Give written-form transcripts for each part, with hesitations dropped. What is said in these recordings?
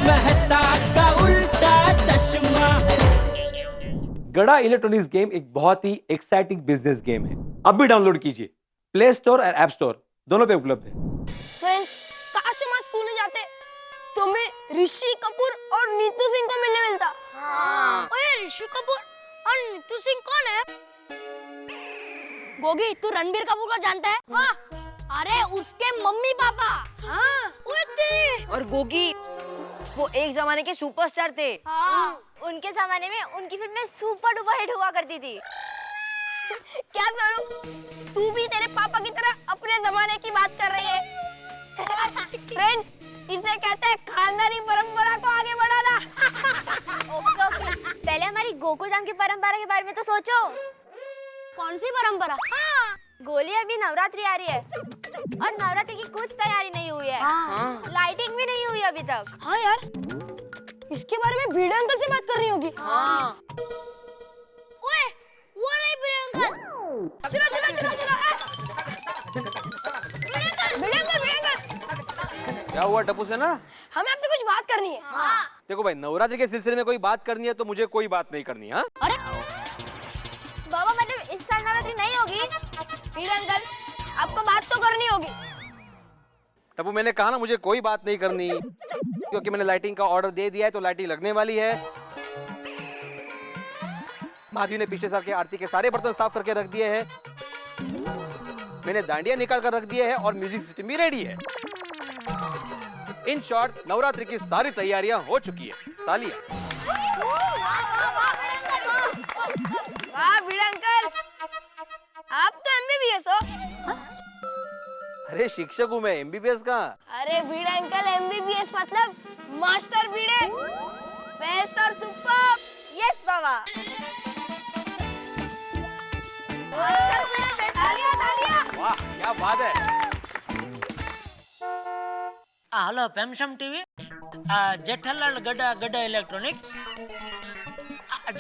मेहता का उल्टा चश्मा। गड़ा इलेक्ट्रॉनिक्स गेम एक बहुत ही एक्साइटिंग बिजनेस गेम है। अब भी डाउनलोड कीजिए, प्ले स्टोर और ऐप स्टोर दोनों पे उपलब्ध है। फ्रेंड्स, काश हम आज स्कूल में जाते तो हमें ऋषि कपूर और नीतू सिंह को मिलने मिलता। हाँ। ओए, ऋषि कपूर और नीतू सिंह कौन है? गोगी, तू रणबीर कपूर को जानता है? हाँ। अरे उसके मम्मी पापा। हाँ। और गोगी, वो एक जमाने के सुपरस्टार थे। हाँ। उनके जमाने में उनकी फिल्में सुपर डुपर हिट हुआ करती थी। क्या करूं? तू भी तेरे पापा की तरह अपने जमाने की बात कर रही है। फ्रेंड्स, इसे कहते हैं खानदानी परंपरा को आगे बढ़ाना। ओके ओके, पहले हमारी गोकुलधाम की परंपरा के बारे में तो सोचो। कौन सी परंपरा? हाँ, गोली अभी नवरात्रि आ रही है और नवरात्रि की कुछ तैयारी नहीं हुई है। लाइटिंग भी नहीं हुई अभी तक। हाँ यार, इसके बारे में भिड़े अंकल से बात करनी होगी। हाँ। ओए, वो रही भिड़े अंकल। चलो चलो चलो चलो। भिड़े अंकल। क्या हुआ टप्पू से ना? हमें आपसे कुछ बात करनी है। हाँ। देखो भाई, नवरात्रि के सिलसिले में कोई बात करनी है तो मुझे कोई बात नहीं करनी। हाँ, अरे बाबा, मतलब इस साल नवरात्रि नहीं होगी? भिड़े अंकल, आपको बात तो करनी होगी। टप्पू मैंने कहा ना, मुझे कोई बात नहीं करनी, क्योंकि मैंने लाइटिंग का ऑर्डर दे दिया है तो लाइटिंग लगने वाली है। माधवी ने पिछले साल के आरती के सारे बर्तन साफ करके रख दिए हैं। मैंने डांडिया निकाल कर रख दिए हैं और म्यूजिक सिस्टम भी रेडी है। इन शॉर्ट, नवरात्रि की सारी तैयारियां हो चुकी है। तालियां। वाह भिड़े अंकल, आप तो एमबीबीएस हो। अरे शिक्षक हूं मैं, एमबीबीएस का। अरे भिड़े अंकल, एमबीबीएस मतलब मास्टर भिड़े, बेस्ट और सुपर। यस बाबा। मास्टर भिड़े, तालियां तालियां। वाह, क्या बात है। हेलो पेमशम टीवी, जेठालाल गड्डा गड्डा इलेक्ट्रॉनिक।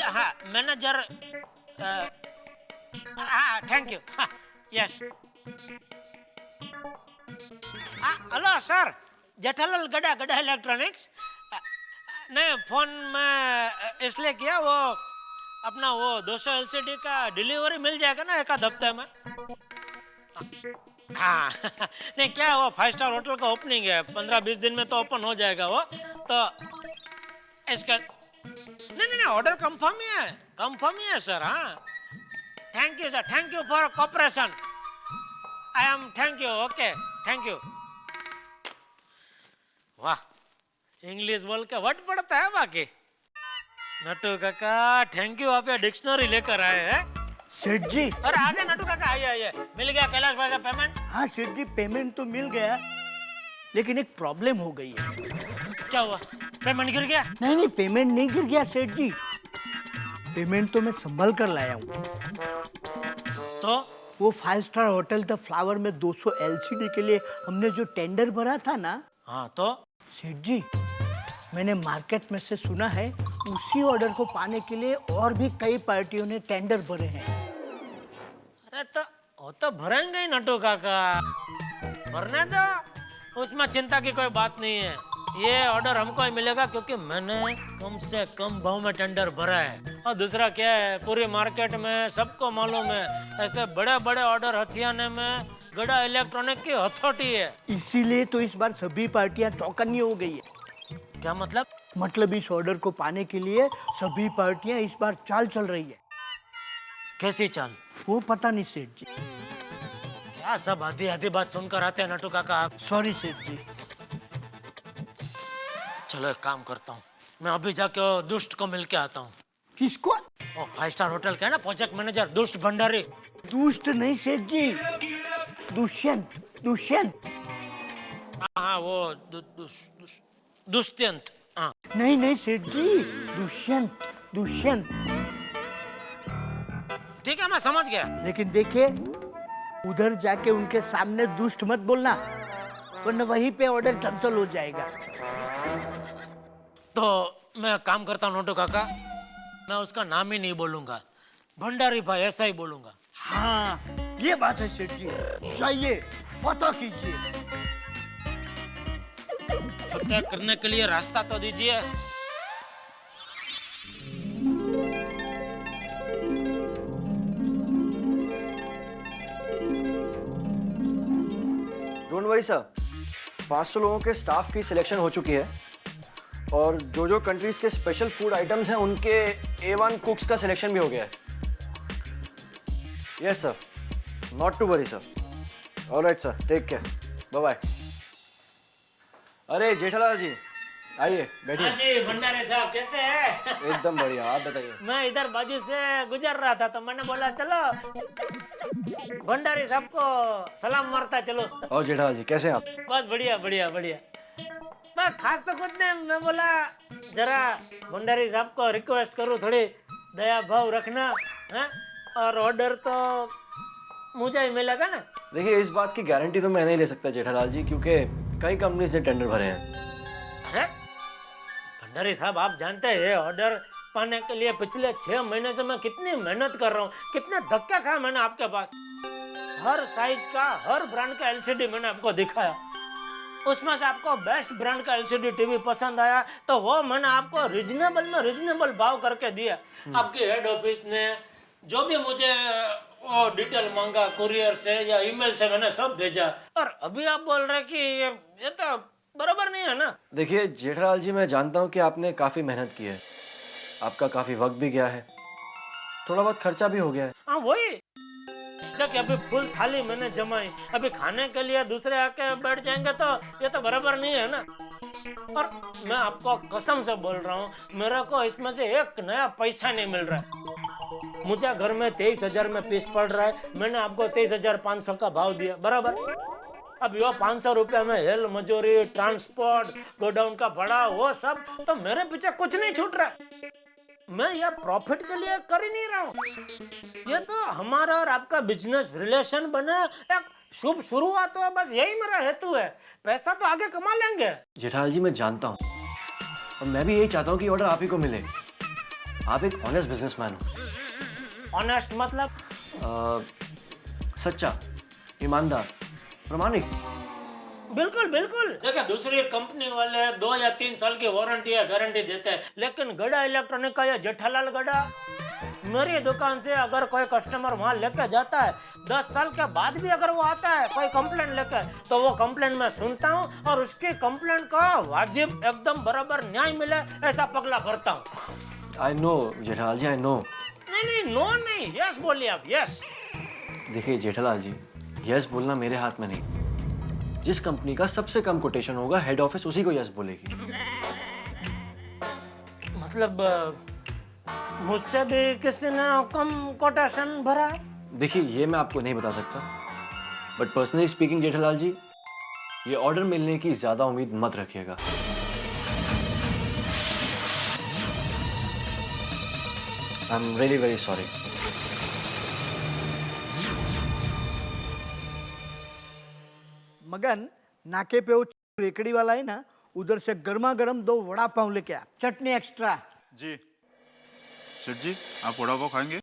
हाँ, मैनेजर। हाँ, thank you. Yes. Hello sir, Jethalal गड्डा गड्डा इलेक्ट्रॉनिक्स। नहीं, फोन में इसलिए किया, वो अपना वो 200 एलसीडी का डिलीवरी मिल जाएगा ना एक आध हफ्ते में? हाँ। नहीं, क्या वो 5 स्टार होटल का ओपनिंग है, 15-20 दिन में तो ओपन हो जाएगा वो। तो इसका नहीं, ऑर्डर कंफर्म ही है सर। हाँ, thank you sir, thank you for cooperation. I am thank you. Okay, thank you. वाह, इंग्लिश बोल के वर्ड पड़ता है बाकी। नटू काका, थैंक यू, आप ये डिक्शनरी लेकर आए हैं। सेठ जी। अरे आगे नटू काका, आइए। मिल गया कैलाश भाई का पेमेंट? हाँ सेठ जी, पेमेंट तो मिल गया, लेकिन एक प्रॉब्लम हो गई है। क्या हुआ? पेमेंट गिर गया? नहीं, पेमेंट नहीं गिर गया सेठ जी, पेमेंट तो मैं संभल कर लाया हूँ। तो वो 5 स्टार होटल द फ्लावर में 200 एलसीडी के लिए हमने जो टेंडर भरा था ना। हाँ, तो सेठ जी, मैंने मार्केट में से सुना है उसी ऑर्डर को पाने के लिए और भी कई पार्टियों ने टेंडर भरे हैं। अरे तो वो तो भरेंगे ही नटू काका, भरने दो, उसमें चिंता की कोई बात नहीं है। ये ऑर्डर हमको ही मिलेगा क्योंकि मैंने कम से कम भाव में टेंडर भरा है। और दूसरा क्या है, पूरी मार्केट में सबको मालूम है, ऐसे बड़े बड़े ऑर्डर हथियाने में गड़ा इलेक्ट्रॉनिक की हथौटी है। इसीलिए तो इस बार सभी पार्टियां चौकन्नी हो गई है। क्या मतलब? मतलब इस ऑर्डर को पाने के लिए सभी पार्टियां इस बार चाल चल रही है। कैसी चाल? वो पता नहीं सेठ जी। क्या सब आधी आधी बात सुनकर आते हैं नटू काका आप? सॉरी सेठ जी। चलो एक काम करता हूँ, मैं अभी जाके वो दुष्ट को मिल के आता हूँ। किसको? वो 5 स्टार होटल का है ना प्रोजेक्ट मैनेजर, दुष्ट भंडारी। दुष्ट नहीं सेठ जी, दुष्यंत। हाँ, वो दुष्यंत। हाँ। नहीं सेठ जी, दुष्यंत। ठीक है, मैं समझ गया। लेकिन देखिए, उधर जाके उनके सामने दुष्ट मत बोलना, वरना वहीं पे ऑर्डर कैंसिल हो जाएगा। तो मैं काम करता हूँ नोटू काका, मैं उसका नाम ही नहीं बोलूंगा, भंडारी भाई ऐसा ही बोलूंगा। हाँ, ये बात है सेठ जी, जाइए पता कीजिए। फतेह करने के लिए रास्ता तो दीजिए। डोंट वरी सर, 500 लोगों के स्टाफ की सिलेक्शन हो चुकी है और जो जो कंट्रीज के स्पेशल फूड आइटम्स हैं उनके A1 कुक्स का सिलेक्शन भी हो गया है। Yes sir, not to worry sir. Alright sir, take care, bye bye. अरे जेठालाल जी, आइए बैठिए। हाँ जी, भंडारी साहब कैसे हैं? एकदम बढ़िया, आप बताइए। मैं इधर बाजू से गुजर रहा था तो मैंने बोला चलो भंडारी साहब को सलाम मारता चलो। और जेठालाल जी कैसे हैं आप? बस बढ़िया बढ़िया बढ़िया। मैं खास तो कुछ नहीं, मैं बोला जरा भंडारी साहब को रिक्वेस्ट करूँ थोड़ी दया भाव रखना है, और ऑर्डर तो मुझे ही मिलेगा ना। देखिए इस बात की गारंटी तो मैं नहीं ले सकता जेठालाल जी, क्योंकि कई कंपनी से टेंडर भरे हैं। अरे भंडारी साहब, आप जानते हैं ऑर्डर पाने के लिए पिछले 6 महीने से मैं कितनी मेहनत कर रहा हूँ, कितने धक्के खाए मैंने आपके पास। हर साइज का, हर ब्रांड का एलसीडी मैंने आपको दिखाया, उसमें से आपको बेस्ट ब्रांड का एलसीडी टीवी पसंद आया तो वो मैंने आपको रिजनेबल में रिजनेबल भाव करके दिया। आपके हेड ऑफिस ने जो भी मुझे वो डिटेल मांगा कुरियर से या ईमेल से मैंने सब भेजा, और अभी आप बोल रहे कि ये तो बराबर नहीं है ना। देखिए जेठालाल जी, मैं जानता हूँ कि आपने काफ़ी मेहनत की है, आपका काफ़ी वक्त भी गया है, थोड़ा बहुत खर्चा भी हो गया है। हाँ वही देखिए, अभी फुल थाली मैंने जमाई, अभी खाने के लिए दूसरे आके बैठ जाएंगे तो ये तो बराबर नहीं है ना। और मैं आपको कसम से बोल रहा हूँ, मेरे को इसमें से एक नया पैसा नहीं मिल रहा है। मुझे घर में 23,000 में पीस पड़ रहा है, मैंने आपको 23,500 का भाव दिया बराबर। अब यो 500 रुपया में हेल मजूरी, ट्रांसपोर्ट, गोडाउन का भाड़ा, वो सब तो मेरे पीछे कुछ नहीं छूट रहा है। मैं ये प्रॉफिट के लिए कर ही नहीं रहा हूँ, ये तो हमारा और आपका बिजनेस रिलेशन बने, एक शुभ शुरुआत हो, बस यही मेरा हेतु है। पैसा तो आगे कमा लेंगे। जेठालाल जी मैं जानता हूँ, और मैं भी यही चाहता हूँ कि ऑर्डर आप ही को मिले। आप एक ऑनेस्ट बिजनेसमैन हो। ऑनेस्ट मतलब? सच्चा, ईमानदार, प्रामाणिक। बिल्कुल बिल्कुल। देखिए दूसरी कंपनी वाले 2 या 3 साल की वारंटी या गारंटी देते हैं, लेकिन गड़ा इलेक्ट्रॉनिक का ये जेठालाल गड़ा मेरी दुकान से अगर कोई कस्टमर वहाँ लेके जाता है, 10 साल के बाद भी अगर वो आता है कोई कंप्लेंट लेकर, तो वो कंप्लेंट मैं सुनता हूँ और उसकी कंप्लेंट का वाजिब एकदम बराबर न्याय मिले ऐसा पगला भरता हूँ। I know Jethalal ji, I know. नहीं, नो नहीं, यस बोलिए आप, यस। देखिए जेठालाल जी, यस बोलना मेरे हाथ में नहीं। जिस कंपनी का सबसे कम कोटेशन होगा, हेड ऑफिस उसी को यस बोलेगी। मतलब मुझसे भी किसी ने कम कोटेशन भरा है? देखिए ये मैं आपको नहीं बता सकता, बट पर्सनली स्पीकिंग जेठालाल जी, ये ऑर्डर मिलने की ज्यादा उम्मीद मत रखिएगा। I am really very sorry. मगन, नाके पे वो रेकड़ी वाला है ना, उधर से गर्मा गर्म 2 वड़ा पाव लेके आ, चटनी एक्स्ट्रा। जी सेठ जी, आप वड़ा पाव खाएंगे?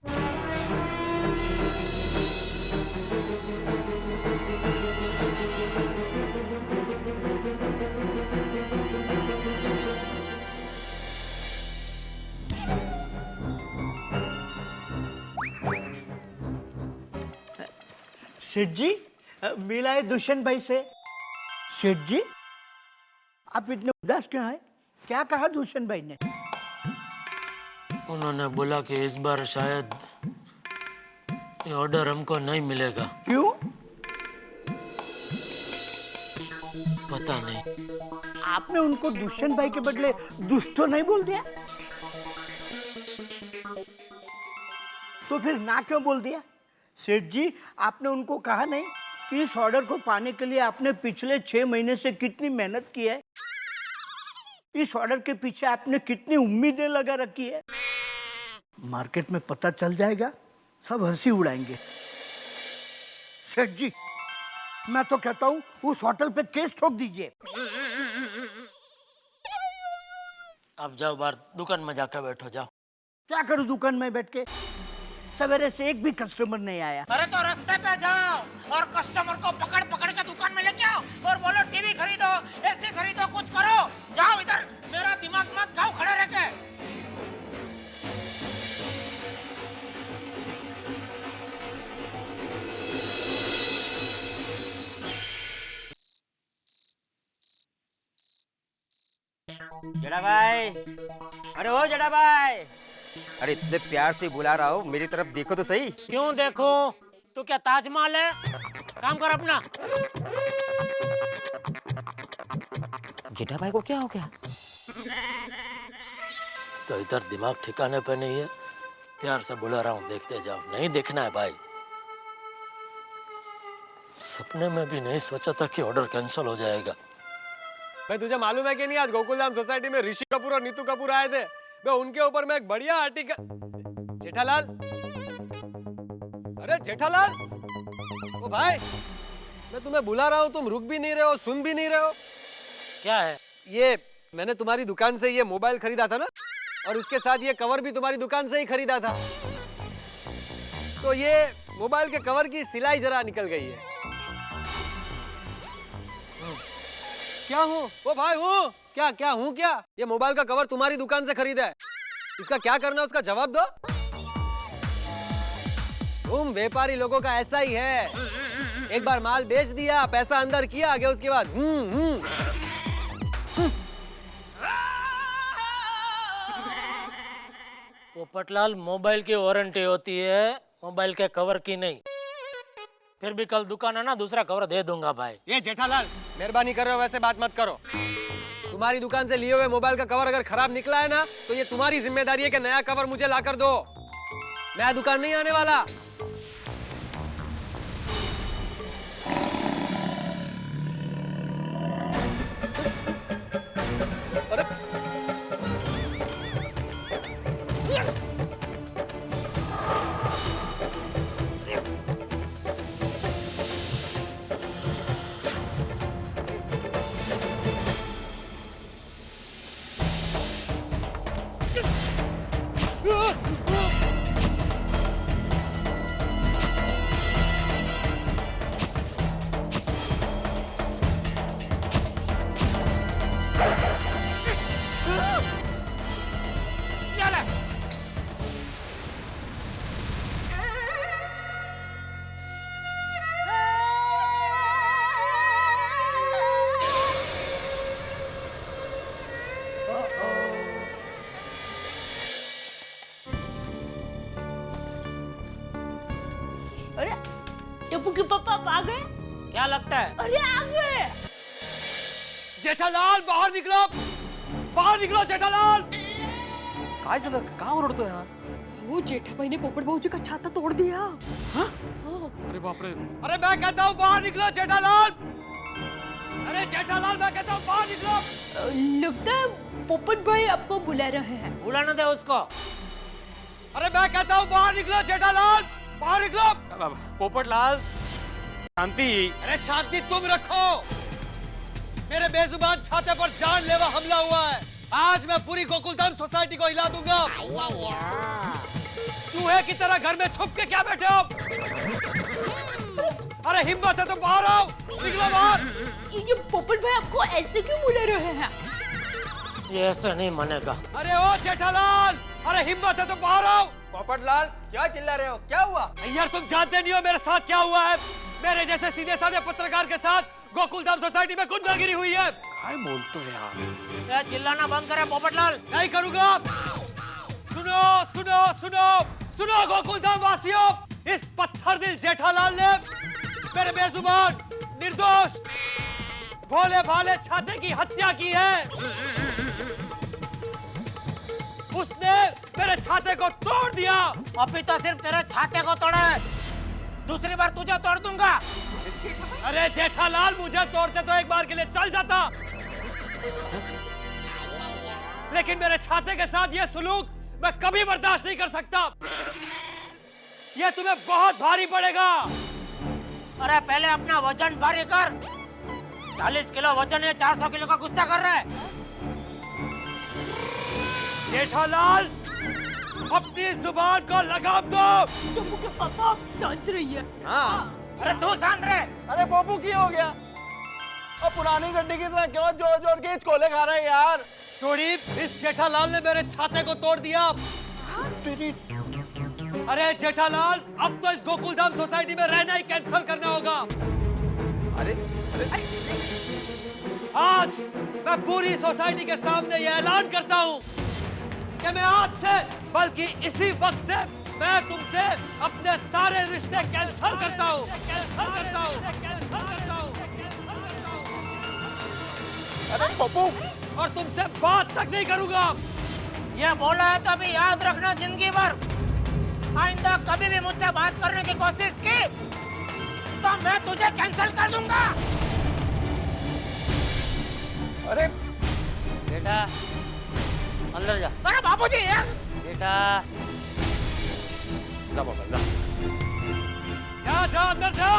सेठ जी, मिला है दुष्यंत भाई से। सेठ जी, आप इतने उदास क्यों हैं? क्या कहा दुष्यंत भाई ने? उन्होंने बोला कि इस बार शायद ये ऑर्डर हमको नहीं मिलेगा। क्यों? पता नहीं। आपने उनको दुष्यंत भाई के बदले दुष्ट तो नहीं बोल दिया? तो फिर ना क्यों बोल दिया? सेठ जी, आपने उनको कहा नहीं कि इस ऑर्डर को पाने के लिए आपने पिछले 6 महीने से कितनी मेहनत की है, इस ऑर्डर के पीछे आपने कितनी उम्मीदें लगा रखी है? मार्केट में पता चल जाएगा, सब हंसी उड़ाएंगे। सेठ जी, मैं तो कहता हूँ उस होटल पे केस ठोक दीजिए। अब जाओ बाहर दुकान में जाकर बैठो, जाओ। क्या करूँ दुकान में बैठ के? सवेरे से एक भी कस्टमर नहीं आया। अरे तो रास्ते पे जाओ और कस्टमर को पकड़ पकड़ के दुकान में लेके आओ। और बोलो टीवी खरीदो, एसी खरीदो, कुछ करो। जाओ इधर, मेरा दिमाग मत खाओ खड़े रह के। जड़ा भाई, अरे ओ जड़ा भाई, अरे इतने प्यार से बुला रहा हूँ, मेरी तरफ देखो तो सही। क्यों देखो? तू क्या ताजमहल है? काम कर अपना। जेठा भाई को क्या हो गया? तो इधर दिमाग ठिकाने पे नहीं है, प्यार से बुला रहा हूँ, देखते जाओ। नहीं देखना है भाई। सपने में भी नहीं सोचा था कि ऑर्डर कैंसिल हो जाएगा। भाई तुझे मालूम है कि नहीं, आज गोकुलधाम सोसाइटी में ऋषि कपूर और नीतू कपूर आए थे। मैं उनके ऊपर मैं एक बढ़िया आर्टिकल। जेठालाल, अरे जेठालाल, ओ भाई, मैं तुम्हें बुला रहा हूँ, तुम रुक भी नहीं रहे हो, सुन भी नहीं रहे हो। क्या है? ये मैंने तुम्हारी दुकान से ये मोबाइल खरीदा था ना, और उसके साथ ये कवर भी तुम्हारी दुकान से ही खरीदा था। तो ये मोबाइल के कवर की सिलाई जरा निकल गई है। क्या हूँ? ओ भाई हूँ क्या? क्या हूँ क्या? ये मोबाइल का कवर तुम्हारी दुकान से खरीदा है, इसका क्या करना है उसका जवाब दो। तुम व्यापारी लोगों का ऐसा ही है, एक बार माल बेच दिया, पैसा अंदर किया, आगे उसके बाद पोपटलाल, मोबाइल की वारंटी होती है, मोबाइल के कवर की नहीं। फिर भी कल दुकान है ना, दूसरा कवर दे दूंगा भाई। ये जेठालाल, मेहरबानी कर रहे हो, वैसे बात मत करो। तुम्हारी दुकान से लिए हुए मोबाइल का कवर अगर खराब निकला है ना, तो ये तुम्हारी जिम्मेदारी है कि नया कवर मुझे ला कर दो। मैं दुकान नहीं आने वाला। अरे टप्पू के पापा आप आ गए? क्या लगता है? अरे आ गए। जेठालाल बाहर निकलो, बाहर निकलो जेठालाल। काय झालं? का ओरडतोय हा? हो, जेठाबाई ने पोपट भाऊजी का छाता तोड़ दिया। अरे बाप रे। अरे मैं कहता हूँ बाहर निकलो जेठालाल। अरे जेठालाल, मैं कहता हूँ बाहर निकलो। लगता है पोपट भाई आपको बुला रहे हैं। बुलाने दे उसको। अरे मैं कहता हूँ बाहर निकलो जेठालाल, बाहर निकलो। पोपटलाल, शांति। अरे शांति तुम रखो। मेरे बेजुबान छाते पर जानलेवा हमला हुआ है। आज मैं पूरी गोकुलधाम सोसाइटी को हिला दूंगा। चूहे की तरह घर में छुप के क्या बैठे हो? अरे हिम्मत है तो बाहर आओ, निकलो बाहर। ये पोपट भाई आपको ऐसे क्यों बुला रहे हैं? ये ऐसे नहीं मानेगा। अरे ओ जेठालाल, अरे हिम्मत है तो बाहर आओ। पोपटलाल, क्या चिल्ला रहे हो? क्या हुआ? यार तुम जानते नहीं हो मेरे साथ क्या हुआ है। मेरे जैसे सीधे साधे पत्रकार के साथ गोकुलधाम सोसाइटी में गुंडागिरी हुई है। काय बोलतो यार? ये चिल्लाना बंद करे पोपटलाल। नहीं करूंगा। सुनो सुनो सुनो सुनो गोकुलधाम वासियों, इस पत्थर दिल जेठालाल ने मेरे बेजुबान, निर्दोष, भोले भाले छाते की हत्या की है। उसने मेरे छाते को तोड़ दिया। अभी तो सिर्फ तेरे छाते को तोड़ा है, दूसरी बार तुझे तोड़ दूंगा। अरे जेठालाल, मुझे तोड़ते तो एक बार के लिए चल जाता, लेकिन मेरे छाते के साथ ये सुलूक मैं कभी बर्दाश्त नहीं कर सकता। ये तुम्हें बहुत भारी पड़ेगा। अरे पहले अपना वजन भारी कर। 40 किलो वजन है, 400 किलो का गुस्सा कर रहा है। जेठालाल, अपनी जुबान को लगाम दो। टप्पू के पापा आप शांत रहिए। हाँ। अरे तू शांत रहे। अरे बाबू की हो गया? और पुरानी गड्डी की तरह क्यों जोर जोर के चकोले खा रहे हैं यार? सोडी, इस जेठालाल ने मेरे छाते को तोड़ दिया। अरे जेठालाल, अब तो इस गोकुल धाम सोसाइटी में रहना ही कैंसिल करना होगा। अरे आज मैं पूरी सोसाइटी के सामने ये ऐलान करता हूँ कि मैं आज से बल्कि इसी वक्त से मैं तुमसे अपने सारे रिश्ते कैंसिल करता हूँ। अरे पप्पू, और तुमसे बात तक नहीं करूंगा। ये बोला है तो अभी याद रखना जिंदगी भर। आइंदा कभी भी मुझसे बात करने की कोशिश की तो मैं तुझे कैंसिल कर दूंगा। अरे बेटा अंदर जा। अरे बाबूजी बेटा जा बाबा जा। जा अंदर जा।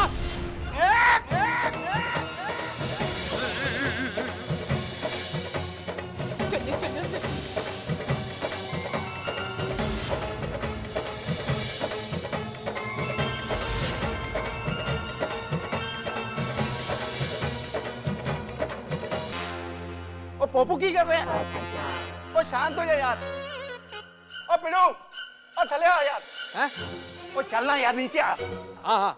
ओ पोपू की कर रहे हैं? ओ शांत हो जा यार। ओ पिनू, ओ थले आ यार। हैं? ओ चलना यार, नीचे आ। हाँ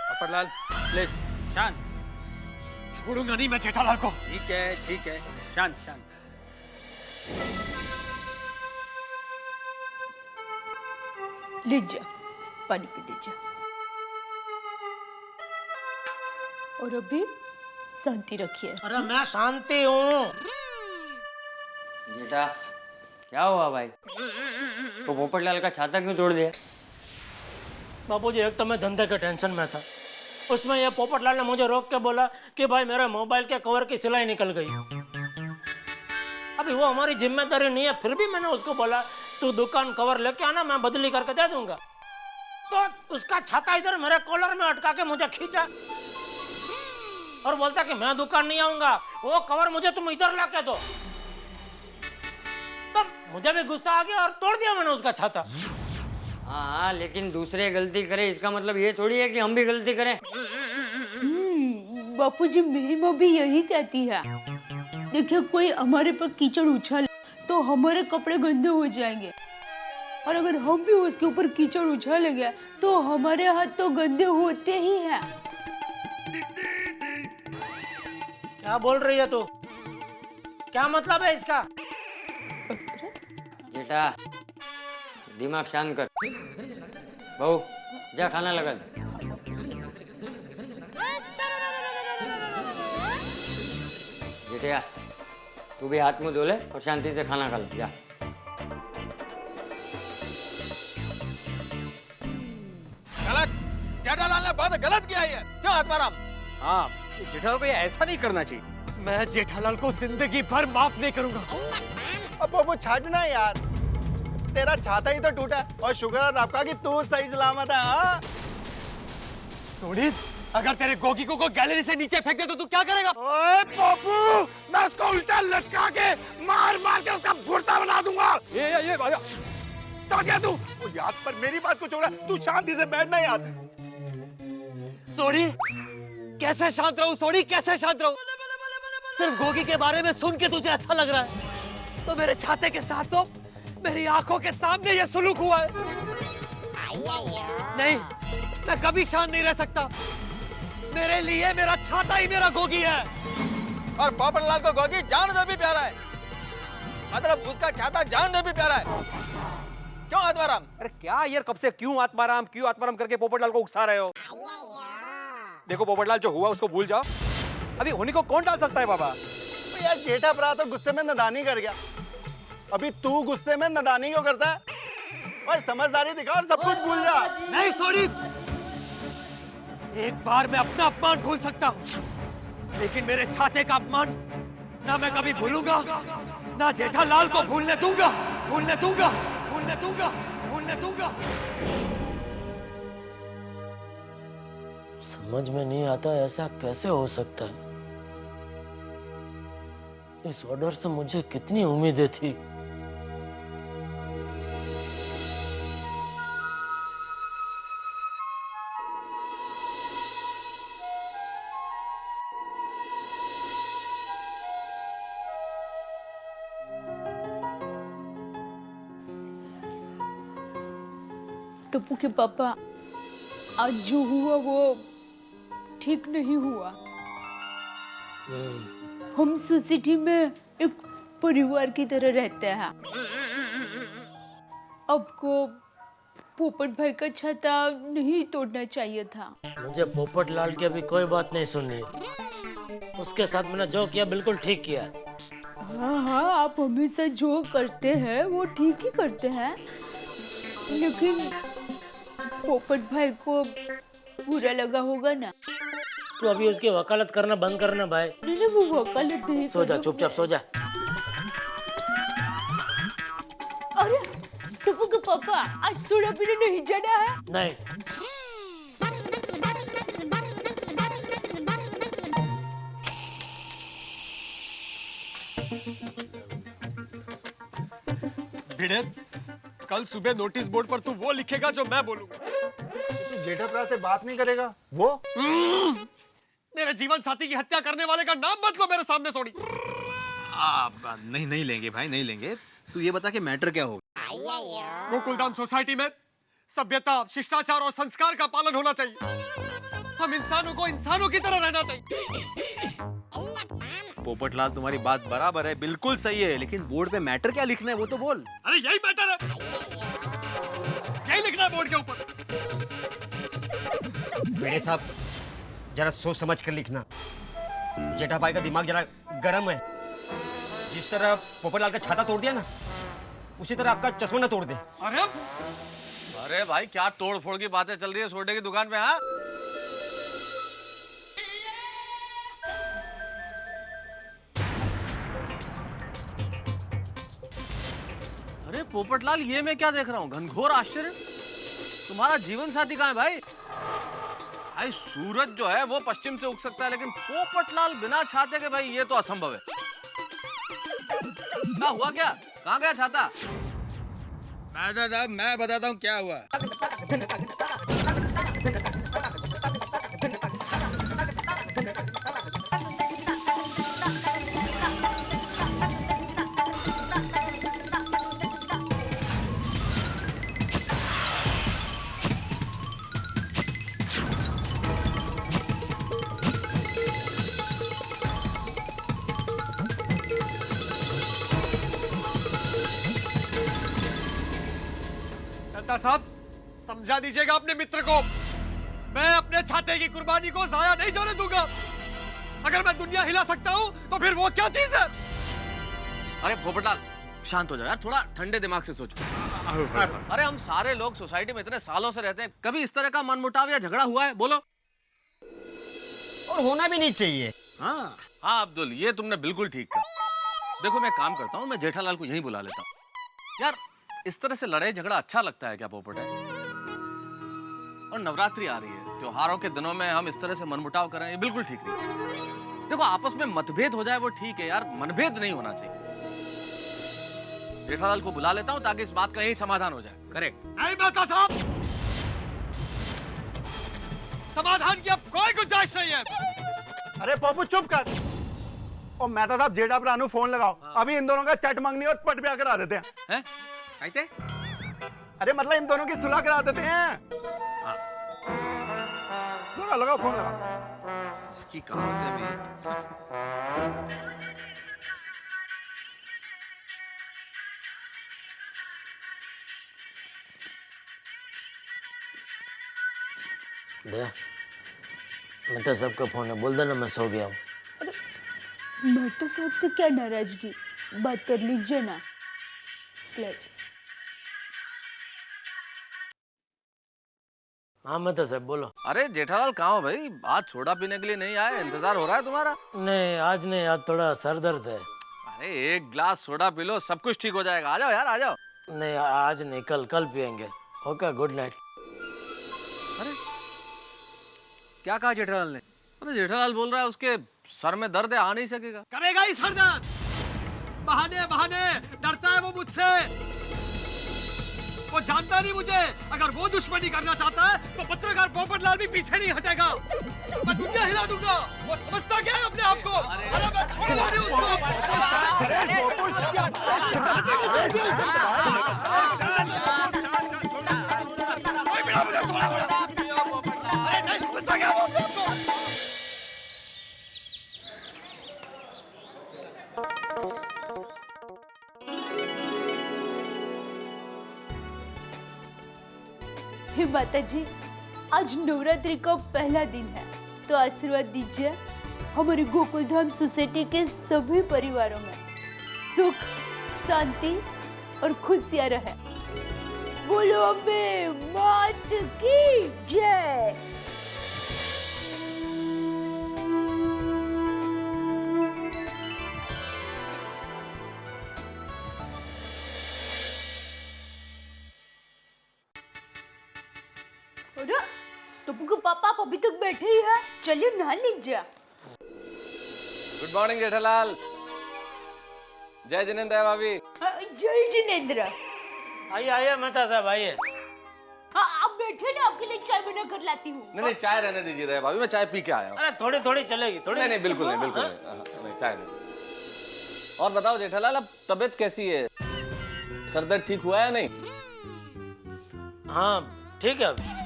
पोपटलाल, प्लीज शांत। छोड़ूंगा नहीं मैं जेठालाल को। ठीक है, शांत शांत। ले जा, पानी पी ले जा। और अभी शांति रखिए। अरे मैं शांति हूँ। जेठा क्या हुआ भाई? तो पोपटलाल का छाता क्यों तोड़ दिया? बाबूजी, एक तो मैं धंधे के टेंशन में था, उसमें ये पोपटलाल ने मुझे रोक के बोला कि भाई मेरे मोबाइल के कवर की सिलाई निकल गई। अभी वो हमारी जिम्मेदारी नहीं है, फिर भी मैंने उसको बोला तू दुकान कवर लेके आना, मैं बदली करके दे दूंगा। तो उसका छाता इधर मेरे कॉलर में अटका के मुझे खींचा और बोलता कि मैं दुकान नहीं आऊंगा, वो कवर मुझे तुम इधर ला के दो। तब मुझे भी गुस्सा आ गया और तोड़ दिया मैंने उसका छाता। हाँ, लेकिन दूसरे गलती करे इसका मतलब ये थोड़ी है कि हम भी गलती करें। बापूजी, मेरी माँ भी यही कहती है। देखिए, कोई हमारे पर कीचड़ उछाले तो हमारे कपड़े गंदे हो जाएंगे, और अगर हम भी उसके ऊपर कीचड़ उछालेंगे तो हमारे हाथ तो गंदे होते ही हैं। क्या बोल रही है तू? क्या मतलब है इसका? जेठा दिमाग शांत कर। बहू जा खाना लगा दे। जेठिया तू भी हाथ मुंह धो ले और शांति से खाना खा ले जा। गलत, जेठालाल ने बहुत गलत किया है। क्यों आत्माराम? हाँ, जेठालाल को ये ऐसा नहीं करना चाहिए। मैं जेठालाल को जिंदगी भर माफ नहीं करूंगा। अब वो छाटना यार, तेरा छाता ही तो टूटा और शुक्र है आपका कि तू सही सलामत है। हाँ सोनी, अगर तेरे गोगी को गैलरी से नीचे फेंक दे तो तू क्या करेगा? ओए पप्पू, मैं उसको उल्टा लटका के मार मार के उसका भुर्ता बना दूंगा। ये समझ गया तू? ओ यार, पर मेरी बात को छोड़ा, तू शांति से बैठना यार। सोनी, कैसे शांत रहूं सोनी, कैसे शांत रहूं? सिर्फ गोगी के बारे में सुन के तुझे ऐसा लग रहा है, तो मेरे छाते के साथ तो मेरी आंखों के सामने ये सुलूक हुआ है। नहीं, मैं कभी शांत नहीं रह सकता। मेरे लिए मेरा छाता ही मेरा गोगी है। और पोपटलाल को गोगी जान से भी प्यारा है, मतलब उसका छाता जान से भी प्यारा है। क्यों आत्माराम? अरे क्या यार, कब से क्यों आत्माराम करके पोपटलाल को उकसा रहे हो? देखो पोपटलाल, जो हुआ उसको भूल जाओ। अभी होनी को कौन डाल सकता है बाबा? तो यार जेठा भरा तो गुस्से में नादानी कर गया, अभी तू गुस्से में नादानी क्यों करता है? भाई समझदारी दिखा और सब कुछ भूल जा। नहीं सोनी, एक बार मैं अपना अपमान भूल सकता हूँ, लेकिन मेरे छाते का अपमान ना मैं कभी भूलूंगा, ना जेठालाल को भूलने दूंगा, भूलने दूंगा, भूलने दूंगा, भूलने दूंगा। समझ में नहीं आता ऐसा कैसे हो सकता है। इस ऑर्डर से मुझे कितनी उम्मीदें थी। टप्पू के पापा, आज जो हुआ वो ठीक नहीं हुआ। हम सोसाइटी में एक परिवार की तरह रहते हैं। आपको पोपट भाई का छाता नहीं तोड़ना चाहिए था। मुझे पोपट लाल की अभी कोई बात नहीं सुननी। उसके साथ मैंने जो किया बिल्कुल ठीक किया। हाँ हाँ, आप हमेशा जो करते हैं वो ठीक ही करते हैं, लेकिन पोपट भाई को बुरा लगा होगा ना। तू अभी उसकी वकालत करना बंद करना भाई। नहीं, वो वकालत नहीं। सो जा, चुपचाप सो जा। अरे टप्पू के पापा, आज सोडा पीने नहीं जाना है? नहीं। भिड़े, कल सुबह नोटिस बोर्ड पर तू वो लिखेगा जो मैं बोलूंगा। तू जेठाप्रा से बात नहीं करेगा? वो मेरे जीवन साथी की हत्या करने वाले का नाम मत लो मेरे सामने सोनी। नहीं नहीं लेंगे भाई, नहीं लेंगे। तू ये बता कि मैटर क्या होगा? गोकुलधाम सोसाइटी में सभ्यता, शिष्टाचार और संस्कार का पालन होना चाहिए। हम इंसानों को इंसानों की तरह रहना चाहिए। पोपटलाल, तुम्हारी बात बराबर है, बिल्कुल सही है, लेकिन बोर्ड पे मैटर क्या लिखना है वो तो बोल। अरे यही मैटर है, यही लिखना है बोर्ड के ऊपर। बेड़े साहब, जरा सोच समझ कर लिखना। जेठा भाई का दिमाग जरा गर्म है। जिस तरह पोपटलाल का छाता तोड़ दिया ना, उसी तरह आपका चश्मा ना तोड़ दे। अरे भाई, क्या तोड़ फोड़ की बातें चल रही है सोडे की दुकान पे? हाँ, अरे पोपटलाल, ये मैं क्या देख रहा हूँ? घनघोर आश्चर्य। तुम्हारा जीवन साथी कहाँ है भाई? भाई सूरज जो है वो पश्चिम से उग सकता है, लेकिन पोपटलाल बिना छाते के, भाई ये तो असंभव है। क्या हुआ? क्या कहाँ गया छाता? मैं बताता हूँ क्या हुआ। साहब, समझा दीजिएगा अपने मित्र को। मैं अपने छाते की कुर्बानी को जाया नहीं जाने दूंगा। अगर मैं दुनिया हिला सकता हूं तो फिर वो क्या चीज है? अरे पोपटलाल, शांत हो जाओ यार, थोड़ा ठंडे दिमाग से सोचो। अरे हम सारे लोग सोसाइटी में इतने सालों से रहते हैं, कभी इस तरह का मनमुटाव या झगड़ा हुआ है? बोलो। और होना भी नहीं चाहिए। हाँ हाँ अब्दुल, ये तुमने बिल्कुल ठीक कहा। देखो, मैं काम करता हूँ, मैं जेठालाल को यहीं बुला लेता हूँ। यार, इस तरह से लड़ाई झगड़ा अच्छा लगता है क्या पोपट है? और नवरात्रि आ रही है, त्योहारों के दिनों में हम इस तरह से मनमुटाव करें, ये बिल्कुल ठीक नहीं। देखो, आपस में मतभेद हो जाए वो ठीक है यार, मनभेद नहीं होना चाहिए। जेठालाल को बुला लेता हूँ ताकि इस बात का यही समाधान हो जाए। करेक्ट? नहीं मेहता साहब, समाधान की अब कोई गुंजाइश नहीं है। अरे पप्पू चुप कर। और मेहता साहब, जेठाप्रा नु फोन लगाओ। अभी इन दोनों का चट मंगनी और पट ब्याह करा देते हैं। कहते? अरे मतलब इन दोनों की सुलह करा देते हैं। लगाओ फोन लगाओ। इसकी कहावतें भी। दे, मैं तो सबका फोन है, बोल देना मैं सो गया हूँ। मेहता साहब से क्या नाराजगी, बात कर लीजिए ना प्लीज। हाँ मैं तो सब बोलो। अरे जेठालाल कहाँ हो भाई? आज सोडा पीने के लिए नहीं आए? इंतजार हो रहा है तुम्हारा। नहीं आज नहीं, आज थोड़ा सर दर्द है। अरे एक गिलास सोडा पी लो, सब कुछ ठीक हो जाएगा। आ जाओ यार, आ जाओ। नहीं आज नहीं, कल कल पियेंगे। Okay, good night. अरे क्या कहा जेठालाल ने? अरे जेठालाल बोल रहा है उसके सर में दर्द है, आ नहीं सकेगा। करेगा ही सर दर्द। बहाने बहाने, डरता है वो मुझसे। वो जानता नहीं मुझे। अगर वो दुश्मनी करना चाहता है तो पत्रकार पोपटलाल भी पीछे नहीं हटेगा। मैं दुनिया हिला दूंगा। वो समझता क्या है अपने आप को? अरे मैं छोड़ूंगा नहीं उसको। हे माता जी, आज नवरात्रि का पहला दिन है, तो आशीर्वाद दीजिए हमारे गोकुल धाम सोसाइटी के सभी परिवारों में सुख, शांति और खुशियां रहे। बोलो अम्बे मात की जय। टप्पू के पापा आप अभी तक बैठे ही हैं, चलिए नहा लीजिए। Good morning Jethalal. जय जिनेंद्र भाभी। जय जिनेंद्र। आइए आइए मेहता साहब आइए। आप बैठे ना, आपके लिए चाय बना कर लाती हूँ। नहीं चाय रहने दीजिए दया भाभी, मैं चाय पी के आया हूँ। अरे थोड़ी थोड़ी चलेगी, थोड़ी नहीं बिल्कुल नहीं, बिल्कुल नहीं, चाय नहीं। और बताओ जेठालाल, अब तबीयत कैसी है? सर दर्द ठीक हुआ है नहीं? हाँ ठीक है।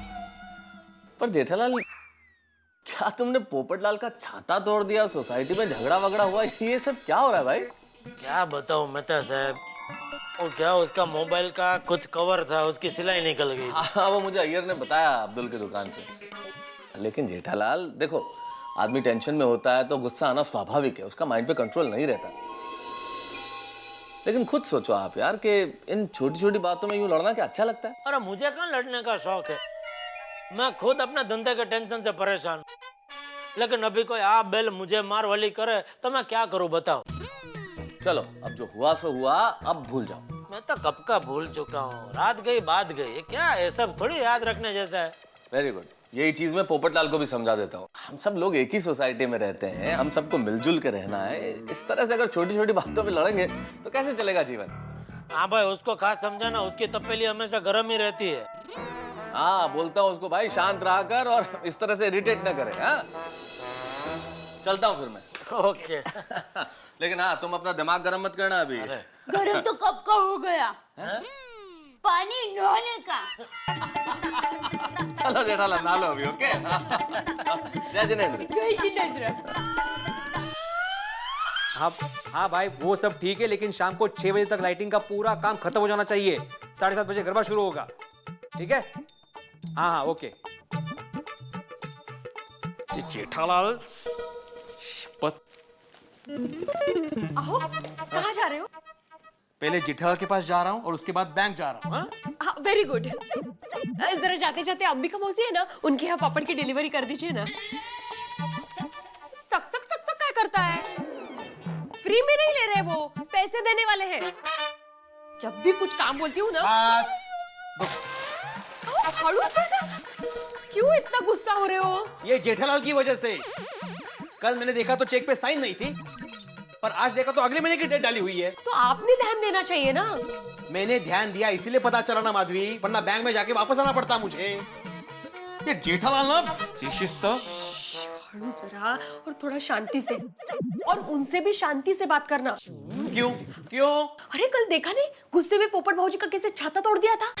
पर जेठालाल, क्या तुमने पोपटलाल का छाता तोड़ दिया, सोसाइटी में झगड़ा वगड़ा हुआ, ये सब क्या हो रहा है भाई? क्या बताऊं मेहता साहब, वो क्या उसका मोबाइल का कुछ कवर था, उसकी सिलाई निकल गई। हाँ वो मुझे अय्यर ने बताया अब्दुल की दुकान पे। लेकिन जेठालाल देखो, आदमी टेंशन में होता है तो गुस्सा आना स्वाभाविक है, उसका माइंड पे कंट्रोल नहीं रहता। लेकिन खुद सोचो आप यार कि इन छोटी छोटी बातों में यूं लड़ना क्या अच्छा लगता है? अरे मुझे कहाँ लड़ने का शौक है, मैं खुद अपने धंधे के टेंशन से परेशान। लेकिन अभी कोई आप बेल मुझे मार वाली करे तो मैं क्या करूं बताओ। चलो अब जो हुआ सो हुआ, अब भूल जाओ। मैं तो कब का भूल चुका हूँ, रात गई बात गई, क्या ये सब थोड़ी याद रखने जैसा है। वेरी गुड, यही चीज मैं पोपटलाल को भी समझा देता हूँ। हम सब लोग एक ही सोसाइटी में रहते हैं, हम सबको मिलजुल के रहना है। इस तरह से अगर छोटी छोटी बातों पे लड़ेंगे तो कैसे चलेगा जीवन? हाँ भाई, उसको खास समझाना, उसकी तपेली हमेशा गर्म ही रहती है। हाँ बोलता हूँ उसको, भाई शांत रहा कर और इस तरह से इरिटेट ना करे। हाँ चलता हूँ फिर मैं। ओके। लेकिन हाँ तुम अपना दिमाग गर्म मत करना अभी। गरम तो कब का हो गया, पानी नहाने का। चलो जेठालाल नहा लो अभी। ओके जय जिनेंद्र। जय जिनेंद्र। हाँ भाई वो सब ठीक है, लेकिन शाम को 6 बजे तक लाइटिंग का पूरा काम खत्म हो जाना चाहिए। 7:30 बजे गरबा शुरू होगा, ठीक है? हाँ ओके। जेठालाल अहो, कहाँ जा रहे हो? पहले जेठालाल के पास जा रहा हूँ और उसके बाद बैंक जा रहा हूँ। हाँ वेरी गुड। जरा जाते जाते अंबिका मौसी है ना, उनके यहाँ पापड़ की डिलीवरी कर दीजिए ना। चक चक चक चक क्या करता है? फ्री में नहीं ले रहे, वो पैसे देने वाले हैं। जब भी कुछ काम बोलती हूँ ना, खड़ूस है ना? क्यों इतना गुस्सा हो रहे हो? ये जेठालाल की वजह से। कल मैंने देखा तो चेक पे साइन नहीं थी, पर आज देखा तो अगले महीने की डेट डाली हुई है। तो आपने ध्यान देना चाहिए ना। मैंने ध्यान दिया इसीलिए पता चला ना माधवी, वरना बैंक में जाके वापस आना पड़ता मुझे। ये जेठालाल ना बेशिस्त। खड़ू जरा, और थोड़ा शांति से, और उनसे भी शांति से बात करना। क्यों क्यों? अरे कल देखा नहीं, गुस्से में पोपट भाऊजी का कैसे छाता तोड़ दिया था।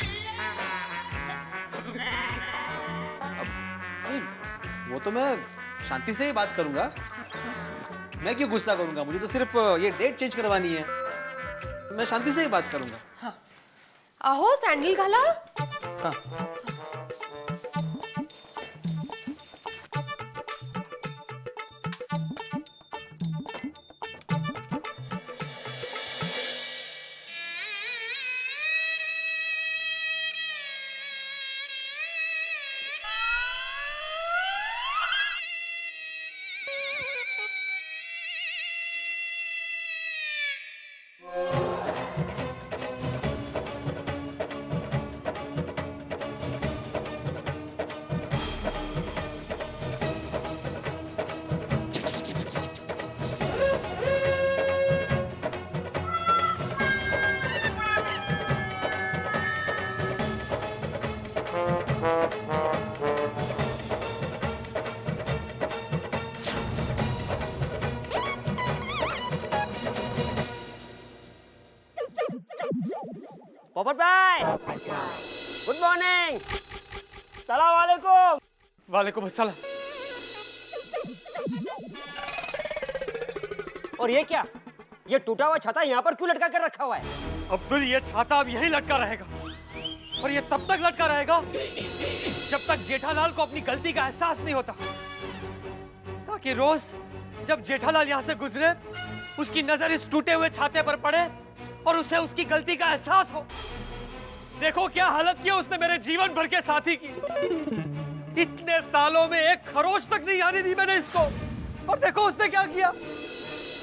वो तो मैं शांति से ही बात करूंगा, मैं क्यों गुस्सा करूंगा? मुझे तो सिर्फ ये डेट चेंज करवानी है, मैं शांति से ही बात करूंगा। हाँ। आहो सैंडल घाला। हाँ। पोपट भाई, गुड मॉर्निंग। सलाम वालेकुम। वालेकुम अस्सलाम। और ये क्या, ये टूटा हुआ छाता यहाँ पर क्यों लटका कर रखा हुआ है? अब्दुल, ये छाता अब यहीं लटका रहेगा। और ये तब तक लटका रहेगा जब तक जेठालाल को अपनी गलती का एहसास नहीं होता, ताकि रोज जब जेठालाल यहाँ से गुजरे उसकी नजर इस टूटे हुए छाते पर पड़े और उसे उसकी गलती का एहसास हो। देखो क्या हालत की उसने मेरे जीवन भर के साथी की। इतने सालों में एक खरोच तक नहीं आने दी मैंने इसको, और देखो उसने क्या किया।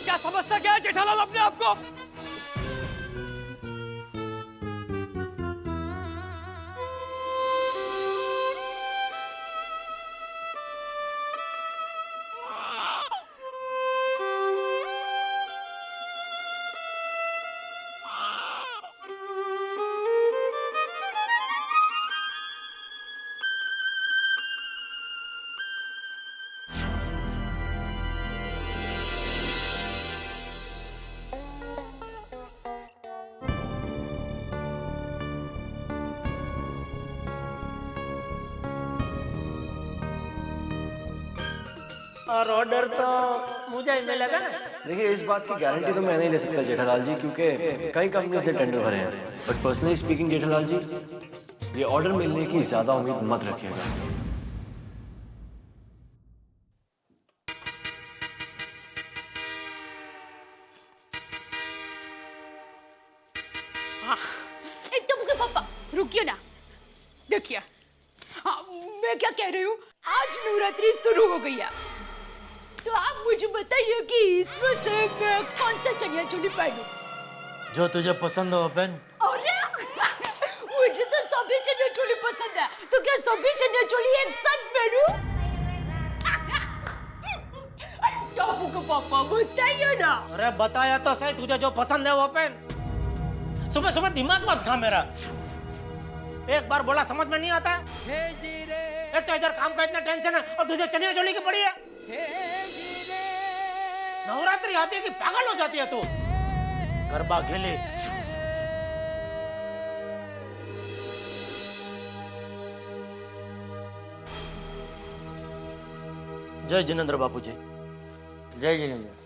क्या समझता क्या है जेठालाल अपने आप को? और ऑर्डर तो मुझे ही मिलेगा ना। देखिए इस बात की गारंटी तो मैं नहीं ले सकता जेठालाल जी, क्योंकि कई कंपनी से टेंडर भरे हैं। बट पर्सनली स्पीकिंग जेठालाल जी, ये ऑर्डर मिलने की ज्यादा उम्मीद मत रखिएगा। एकदम के पापा रुकिए ना, देखिए मैं क्या कह रही हूँ, आज नवरात्रि शुरू हो गई है, तो आप मुझे बताइए कि इसमें से मैं कौन सा चनिया चोली पहनूं? जो तुझे पसंद हो पहन। अरे मुझे तो सभी चनिया चोली पसंद है, तो क्या सभी चनिया चोली एक साथ पहनूं? टापू का पापा बताइए ना। अरे बताया तो सही, तुझे जो पसंद है वो पहन। सुबह सुबह दिमाग मत खा मेरा, एक बार बोला समझ में नहीं आता। एक तो इधर काम का इतना टेंशन है और तुझे चनिया चोली की पड़ी है। नवरात्रि आती है कि पागल हो जाती है तू। गरबा खेले। जय जिनेंद्र बापू जी। जय जिनेंद्र।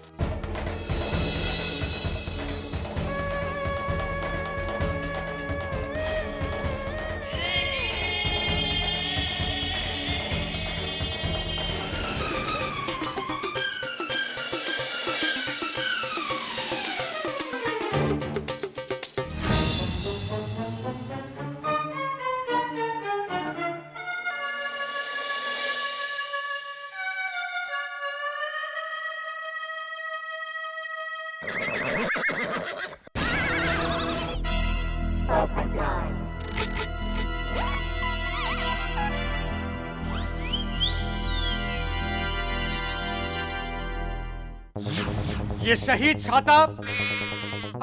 ये शहीद छाता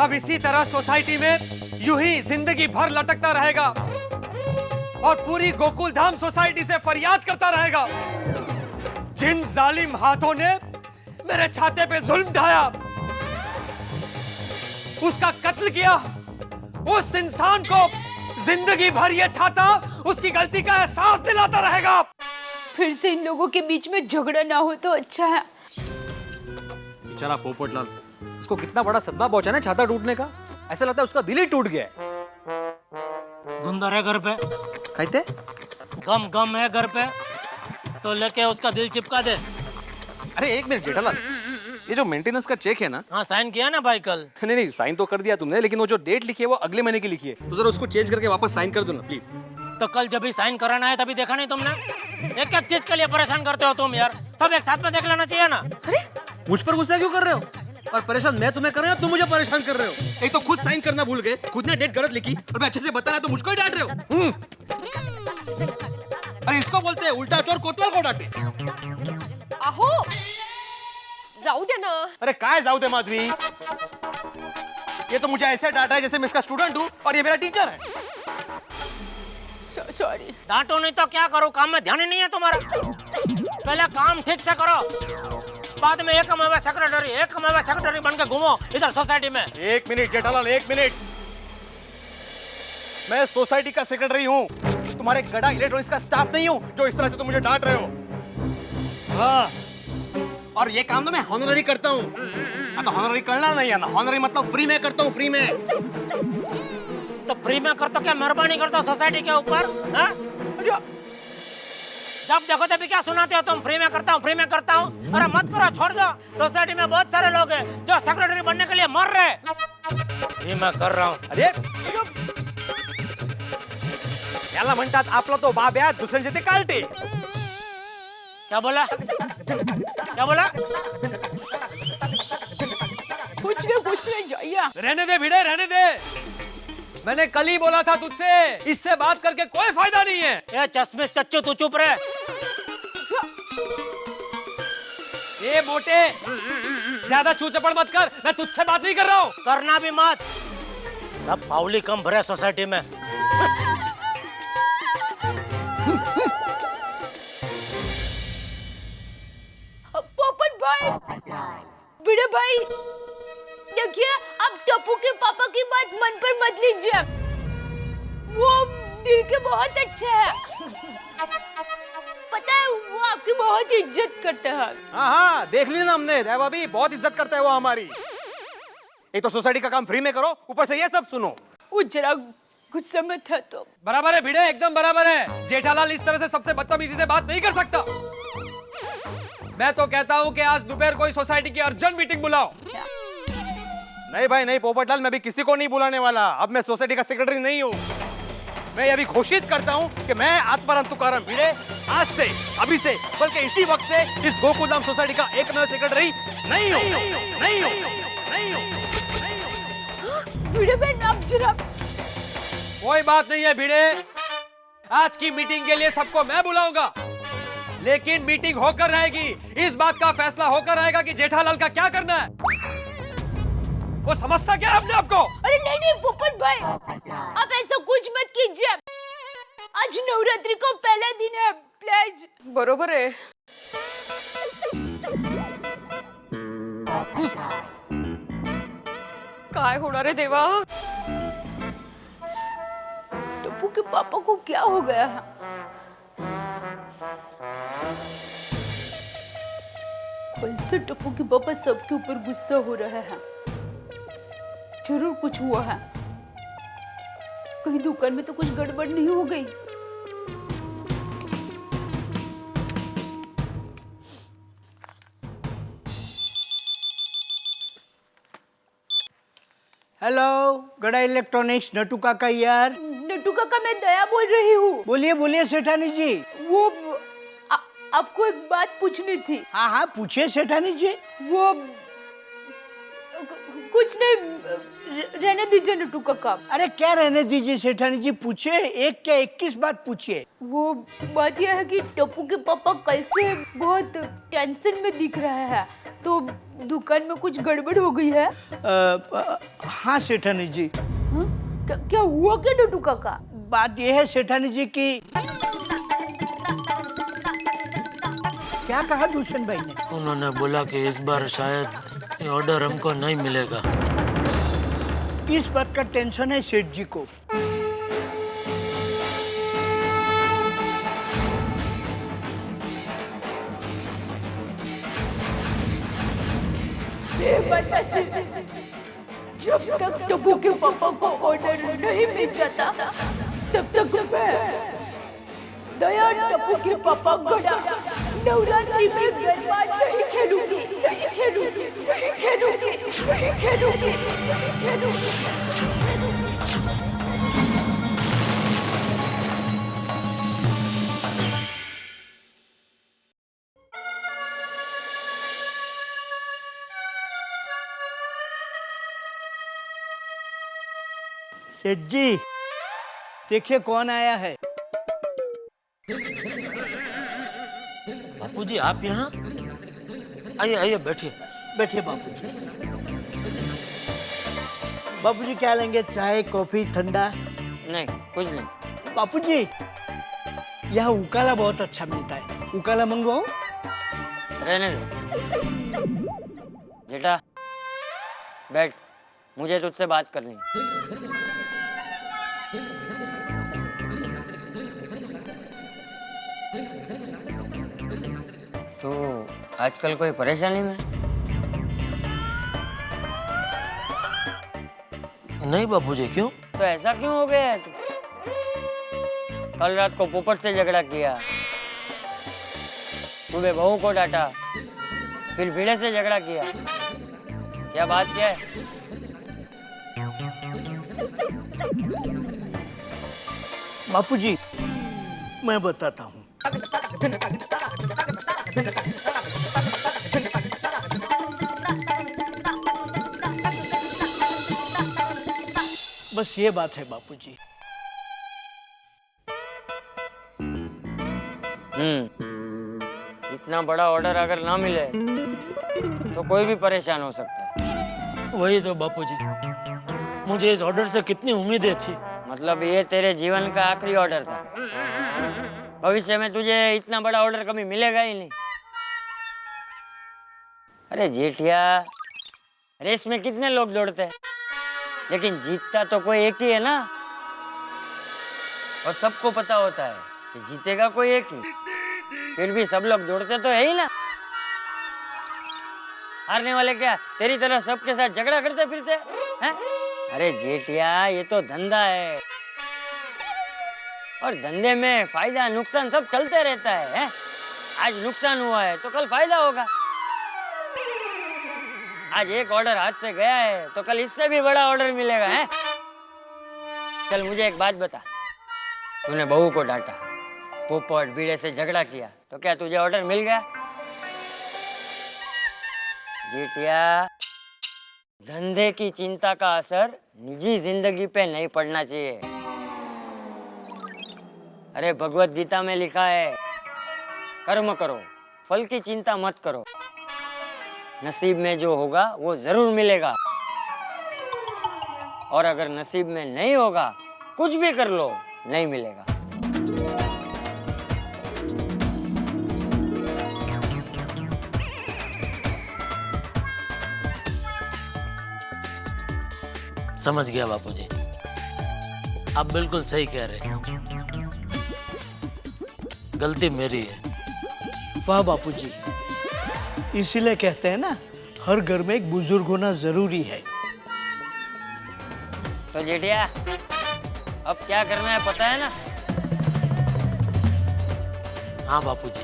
अब इसी तरह सोसाइटी में यूं ही जिंदगी भर लटकता रहेगा और पूरी गोकुल धाम सोसाइटी से फरियाद करता रहेगा। जिन जालिम हाथों ने मेरे छाते पे जुल्म ढाया, उसका कत्ल किया, उस इंसान को जिंदगी भर ये छाता उसकी गलती का एहसास दिलाता रहेगा। फिर से इन लोगों के बीच में झगड़ा ना हो तो अच्छा है। बेचारा पोपटलाल, उसको कितना बड़ा सदमा पहुंचा ना छाता टूटने का, ऐसा लगता है उसका दिल ही टूट गया है। गुंदर है घर पे, कहते गम गम है घर पे, तो लेके उसका दिल चिपका दे। अरे एक मिनट जेठालाल, ये जो मेंटेनेंस का चेक है ना। हाँ साइन किया ना भाई कल। नहीं नहीं साइन तो कर दिया तुमने, लेकिन वो जो डेट लिखी है वो अगले महीने की लिखी है, तो जरा उसको चेंज करके वापस साइन कर दो ना प्लीज। तो कल जब भी साइन कराना है तभी देखा नहीं तुमने? एक एक चीज के लिए परेशान करते हो तुम यार, सब एक साथ में देख लेना चाहिए ना। अरे मुझ पर गुस्सा क्यों कर रहे हो? और परेशान मैं तुम्हें कर रहा हूं, तुम मुझे परेशान कर रहे हो। एक तो खुद साइन करना भूल गए, खुद ने डेट गलत लिखी, और मैं अच्छे से बता रहा तो मुझको ही डांट रहे हो। अरे इसको बोलते हैं उल्टा चोर कोतवाल को डांटे। अहो जाऊ दे ना। अरे काय जाऊ दे माधवी, ये तो मुझे ऐसे डांटा है जैसे मैं इसका स्टूडेंट हूँ और ये मेरा टीचर है। सॉरी। डांटो नहीं तो क्या करो, काम में ध्यान ही नहीं है तुम्हारा। पहले काम ठीक से करो, बाद में एक सेक्रेटरी बन के घूमो इधर सोसाइटी में। एक मिनट जेठालाल, एक मिनट। मैं सोसाइटी का सेक्रेटरी हूँ, तुम्हारे गड़ा इलेक्ट्रॉनिक्स का स्टाफ नहीं हूँ जो इस तरह से तुम मुझे डांट रहे हो। हाँ, और ये काम तो मैं हॉनररी करता हूँ। तो हॉनररी करना नहीं है ना, हॉनररी मतलब फ्री में करता हूँ, फ्री में। तो फ्री में करता क्या मेहरबानी करता सोसाइटी के ऊपर? हाँ? जब देखो तभी क्या सुनाते हो तुम? फ्री में करता हूँ। अरे मत करो, छोड़ दो। सोसाइटी में बहुत सारे लोग हैं जो सेक्रेटरी बनने के लिए मर रहे हैं। फ्री में कर रहा हूँ। अरे याला म्हणतात आपला तो बाब्या दुसऱ्यांचे ते कालटे. क्या बोला? कुछ नहीं जाइया. रहने दे भिड़े, रहने दे. मैंने कल ही बोला था तुझसे, इससे बात करके कोई फायदा नहीं है. ये चश्मे सच्चू तू चुप रहे. ये मोटे, ज्यादा चूचपड़ मत कर. मैं तुझसे बात नहीं कर रहा हूँ. करना भी मत. सब पावली कम भरे सोसाइटी में. पोपट भाई, बड़े भाई, देखिए आप टप्पू के पापा की बात मन पर मत लीजिए. वो दिल के बहुत अच्छे हैं. पता है वो आपकी बहुत इज्जत करते हैं. हाँ, देख ली ना हमने. दया भाभी बहुत इज्जत करता है वो हमारी. एक तो सोसाइटी का काम फ्री में करो, ऊपर से ये सब सुनो. वो जरा गुस्से में था तो. बराबर है भिड़े, एकदम बराबर है. जेठालाल इस तरह से सबसे बदतमीजी से बात नहीं कर सकता. मैं तो कहता हूँ कि आज दोपहर कोई सोसाइटी की अर्जेंट मीटिंग बुलाओ. नहीं भाई नहीं पोपटलाल, मैं भी किसी को नहीं बुलाने वाला. अब मैं सोसाइटी का सेक्रेटरी नहीं हूँ. मैं अभी घोषित करता हूँ कि मैं आत्माराम तुकाराम भिड़े आज से, अभी से, बल्कि इसी वक्त से इस गोकुलधाम सोसाइटी का एकमेव सेक्रेटरी नहीं हूँ. भिड़े बहन आप जरा. कोई बात नहीं है भिड़े. आज की मीटिंग के लिए सबको मैं बुलाऊंगा, लेकिन मीटिंग होकर रहेगी. इस बात का फैसला होकर रहेगा कि जेठालाल का क्या करना है. वो समझता क्या अपने आप को? अरे नहीं पोपट भाई, आप ऐसा कुछ मत कीजिए. आज नवरात्रि को पहला दिन है. प्लीज. बरोबर आहे. काय होणार आहे देवा? टप्पू के पापा को क्या हो गया है? कल से टप्पू के पापा सबके ऊपर गुस्सा हो रहा है. जरूर कुछ हुआ है. कहीं दुकान में तो कुछ गड़बड़ नहीं हो गई. हेलो, गड़ा इलेक्ट्रॉनिक्स, नटू काका यार. नटू काका, मैं दया बोल रही हूँ. बोलिए सेठानी जी. वो आपको एक बात पूछनी थी. हाँ पूछिए सेठानी जी. वो कुछ नहीं, रहने दीजिए नटू काका. अरे क्या रहने दीजिए सेठानी जी, पूछिए. एक क्या 21 बात पूछिए. वो बात यह है कि टप्पू के पापा कल से बहुत टेंशन में दिख रहे हैं. तो दुकान में कुछ गड़बड़ हो गई है. हाँ सेठानी जी. क्या हुआ क्या नटू काका? बात यह है सेठानी जी की. क्या कहा दूषण भाई ने? उन्होंने बोला कि इस बार शायद ये ऑर्डर हमको नहीं मिलेगा. इस बात का टेंशन है सेठ जी को. जब तक टप्पू के पापा को ऑर्डर नहीं मिल जाता तब तक मैं दया टप्पू के पापा गड़ा नवरात्रि में गरबा नहीं खेलूंगी. सेठ जी देखिए कौन आया है. बापूजी आप यहाँ? आइए बैठिए. बैठिए बापूजी. बापूजी क्या लेंगे? चाय, कॉफी, ठंडा? नहीं, कुछ नहीं. बापूजी यहाँ उकाला बहुत अच्छा मिलता है. उकाला मंगवाओ? रहने दो. जेठा बैठ, मुझे तुझसे बात करनी है. तो आजकल कोई परेशानी में? नहीं बाबूजी, क्यों? तो ऐसा क्यों हो गया है तू? कल रात को पोपट से झगड़ा किया, सुबह बहू को डांटा, फिर भिड़े से झगड़ा किया। क्या बात क्या है? बापूजी, मैं बताता हूँ। बस ये बात है बापूजी। इतना बड़ा ऑर्डर अगर ना मिले तो कोई भी परेशान हो सकता है। वही तो बापूजी, मुझे इस ऑर्डर से कितनी उम्मीदें थी। मतलब ये तेरे जीवन का आखिरी ऑर्डर था। भविष्य में तुझे इतना बड़ा ऑर्डर कभी मिलेगा ही नहीं। अरे जेठिया, रेस में कितने लोग दौड़ते हैं, लेकिन जीतता तो कोई एक ही है ना। और सबको पता होता है कि जीतेगा कोई एक ही, फिर भी सब लोग दौड़ते तो है ही ना। हारने वाले क्या तेरी तरह सबके साथ झगड़ा करते फिरते हैं? अरे जेठिया, ये तो धंधा है और धंधे में फायदा नुकसान सब चलते रहता है। आज नुकसान हुआ है तो कल फायदा होगा। आज एक ऑर्डर हाथ से गया है तो कल इससे भी बड़ा ऑर्डर मिलेगा है। चल मुझे एक बात बता, तूने बहू को डांटा, पोपट बीड़े से झगड़ा किया, तो क्या तुझे ऑर्डर मिल गया? जेठिया, धंधे की चिंता का असर निजी जिंदगी पे नहीं पड़ना चाहिए। अरे भगवत गीता में लिखा है, कर्म करो, फल की चिंता मत करो, नसीब में जो होगा वो जरूर मिलेगा। और अगर नसीब में नहीं होगा, कुछ भी कर लो, नहीं मिलेगा। समझ गया बापूजी, आप बिल्कुल सही कह रहे हैं। गलती मेरी है। वाह बापूजी, इसीलिए कहते हैं ना, हर घर में एक बुजुर्ग होना जरूरी है। तो जेठिया, अब क्या करना है पता है ना? हाँ बापूजी।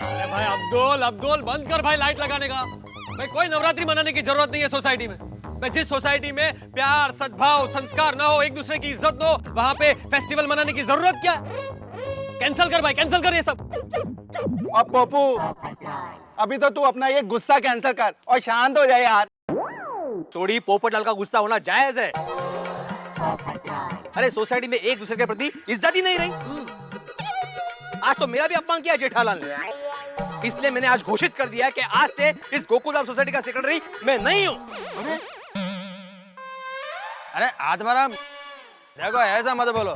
अरे भाई अब्दुल, अब्दुल बंद कर भाई लाइट लगाने का। भाई कोई नवरात्रि मनाने की जरूरत नहीं है सोसाइटी में। भाई जिस सोसाइटी में प्यार, सद्भाव, संस्कार ना हो, एक दूसरे की इज्जत ना हो, वहां पे फेस्टिवल मनाने की जरूरत क्या? कैंसिल कर भाई, कैंसिल कर ये सब। अब पप्पू, अभी तो तू अपना ये गुस्सा कैंसिल कर और शांत हो जाए यार। चोरी पोपटलाल का गुस्सा होना जायज है। अरे सोसाइटी में एक दूसरे के प्रति इज्जत ही नहीं रही। आज तो मेरा भी अपमान किया जेठालाल ने, इसलिए मैंने आज घोषित कर दिया कि आज से इस गोकुलधाम सोसाइटी का सेक्रेटरी मैं नहीं हूं। अरे आत्माराम, देखो ऐसा मत बोलो।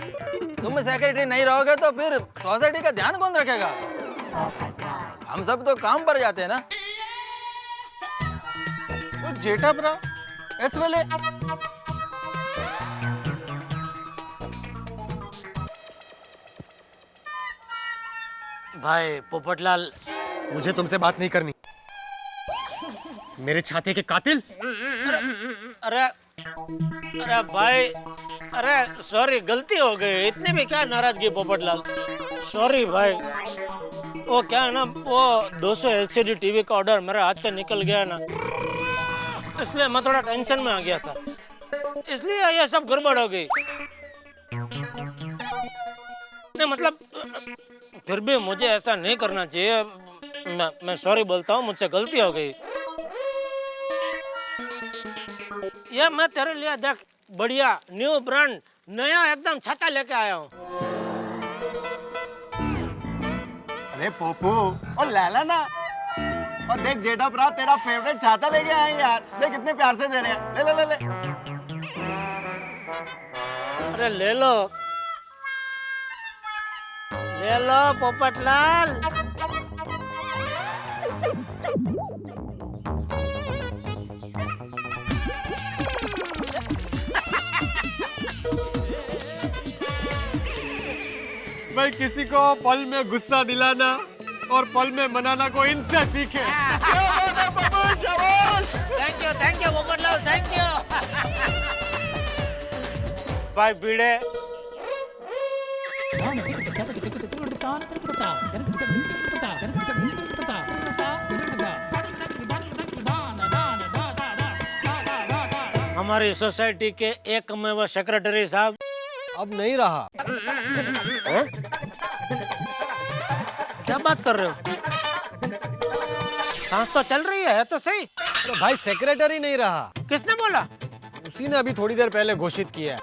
तुम सेक्रेटरी नहीं रहोगे तो फिर सोसाइटी का ध्यान कौन रखेगा? हम सब तो काम पर जाते हैं ना। तो जेठा ब्रा इस वेले भाई पोपटलाल, मुझे तुमसे बात नहीं करनी। मेरे छाते के कातिल। अरे अरे भाई, अरे सॉरी, गलती हो गई। इतने भी क्या नाराजगी पोपटलाल? सॉरी भाई। वो क्या है ना, वो 200 LCD टीवी का ऑर्डर मेरे हाथ से निकल गया ना, इसलिए मैं थोड़ा टेंशन में आ गया था, इसलिए ये सब गड़बड़ हो गई। नहीं मतलब, फिर भी मुझे ऐसा नहीं करना चाहिए। मैं सॉरी बोलता हूँ, मुझसे गलती हो गई। ये मैं तेरे लिए देख, बढ़िया न्यू ब्रांड, नया एकदम छाता लेके आया हूँ। अरे पोपू, और लाला ना, और देख जेठा ब्रा तेरा फेवरेट छाता लेके आए हैं यार। देख कितने प्यार से दे रहे हैं। ले ले ले ले। अरे ले लो, ले लो पोपटलाल। भाई किसी को पल में गुस्सा दिलाना और पल में मनाना को इनसे सीखे। Thank you Popatlal, thank you. भाई बीड़े। हमारी सोसाइटी के एकमेव सेक्रेटरी साहब अब नहीं रहा। हैं? क्या बात कर रहे हो? सांस तो चल रही है तो सही। तो भाई सेक्रेटरी नहीं रहा। किसने बोला? उसी ने अभी थोड़ी देर पहले घोषित किया है।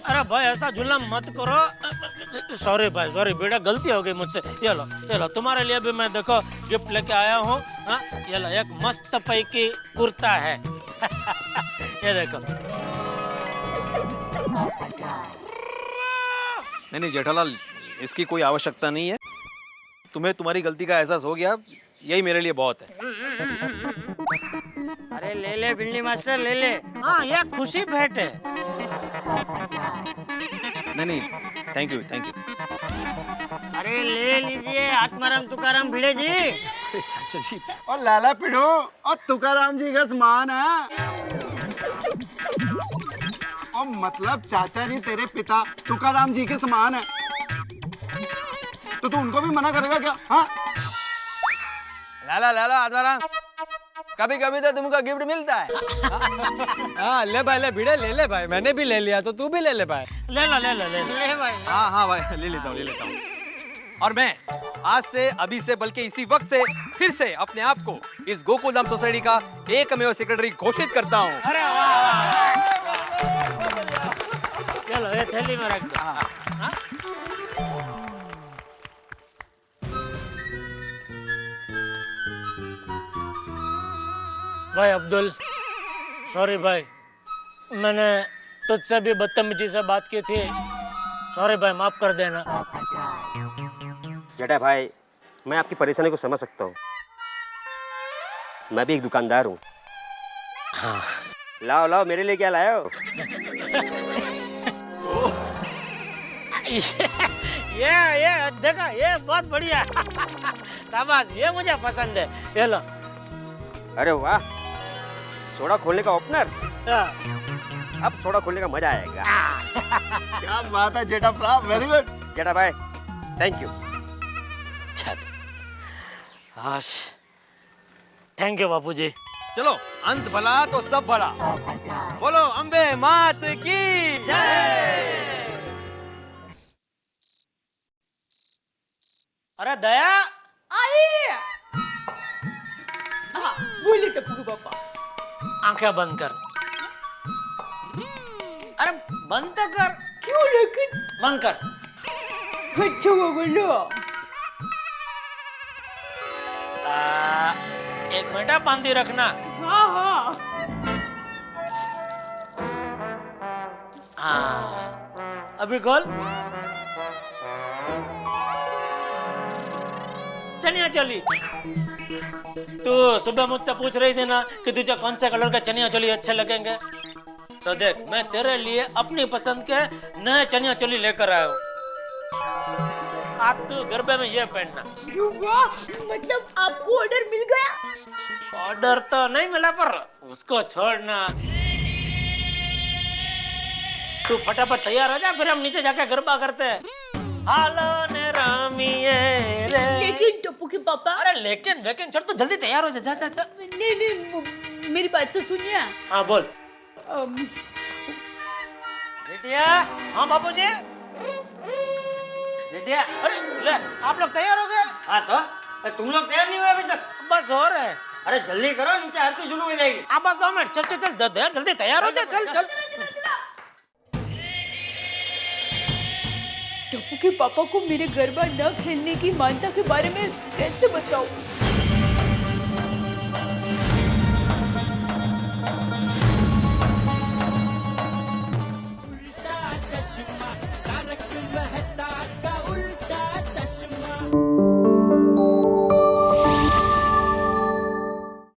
अरे भाई ऐसा जुल्म मत करो। सॉरी भाई, सॉरी बेटा, गलती हो गई मुझसे। ये लो तुम्हारे लिए भी मैं देखो गिफ्ट लेके आया हूँ। ये लो एक मस्त पैकी कुर्ता है। ये देखो। नहीं जेठालाल, इसकी कोई आवश्यकता नहीं है। तुम्हें तुम्हारी गलती का एहसास हो गया, यही मेरे लिए बहुत है। अरे ले ले बिल्ली मास्टर, ले ले। हाँ, ये खुशी भेंट है। नहीं, थैंक यू। अरे ले लीजिए आत्माराम तुकाराम भिड़े जी। चाचा जी और लाला पिढ़ो और तुकाराम जी का सामान है। और मतलब चाचा जी तेरे पिता तुकाराम जी के समान है, तो तू उनको भी मना करेगा क्या? हाँ लाला आत्माराम, कभी कभी तो तुमको गिफ्ट मिलता है। हाँ ले भाई, ले भिड़े ले ले भाई, मैंने भी ले लिया तो तू भी ले ले भाई। ले भाई। हाँ भाई, ले लेता हूँ। और मैं आज से, अभी से, बल्कि इसी वक्त से फिर से अपने आप को इस गोकुलधाम सोसाइटी का एकमेव सेक्रेटरी घोषित करता हूँ। अरे वाह! चलो ये थैली में रख दो। हाँ? भाई अब्दुल, सॉरी भाई, मैंने तुझसे भी बदतमीजी से बात की थी। सॉरी भाई, माफ कर देना। जेठा भाई, मैं आपकी परेशानी को समझ सकता हूँ। मैं भी एक दुकानदार हूँ। हाँ। लाओ मेरे लिए क्या लाए हो? ये देखा, ये बहुत बढ़िया। शाबाश, ये मुझे पसंद है। ये लो। अरे वाह, सोडा खोलने का ओपनर। अब सोडा खोलने का मजा आएगा। क्या बात है जेठा भ्रा, very good. Jetha Bhai, thank you. Thank you Bapuji. चलो, अंत भला तो सब भला। बोलो अम्बे मात की जय। अरे दया, आई। बोलिए टप्पू पापा। आंखें बंद कर। अरे बंद तो कर। क्यों लेकिन? बंद कर। अच्छा बोलो। एक मिनट बांधी रखना। हाँ। अभी खोल। चनिया चोली। तू सुबह मुझसे पूछ रही थी ना कि तुझे कौन से कलर का चनिया चोली अच्छे लगेंगे, तो देख मैं तेरे लिए अपनी पसंद के नए चनिया चोली लेकर आया हूँ। आज तू गरबे में ये पहनना। मतलब आपको ऑर्डर मिल गया? ऑर्डर तो नहीं मिला, पर उसको छोड़ना। तू फटाफट तैयार हो जा, फिर हम नीचे जाके गरबा करते हैं। हालो ने रामिये रे। लेकिन टप्पू के पापा। अरे लेकिन छोड़, तू जल्दी तैयार हो जा। जा। नहीं, मेरी बात तो सुनिए। हाँ बोल। बेटिया। हाँ बापूजी। बेटिया। अरे ले, आप लोग तैयार हो गए? हाँ तो तुम लोग तैयार नहीं हुए अभी तक? बस हो रहे। अरे जल्दी करो, नीचे आरती शुरू हो जाएगी। आप बस 2 मिनट। चल जल्दी तैयार हो जा। चल। टप्पू के पापा को मेरे गरबा न खेलने की मान्यता के बारे में कैसे बताऊं?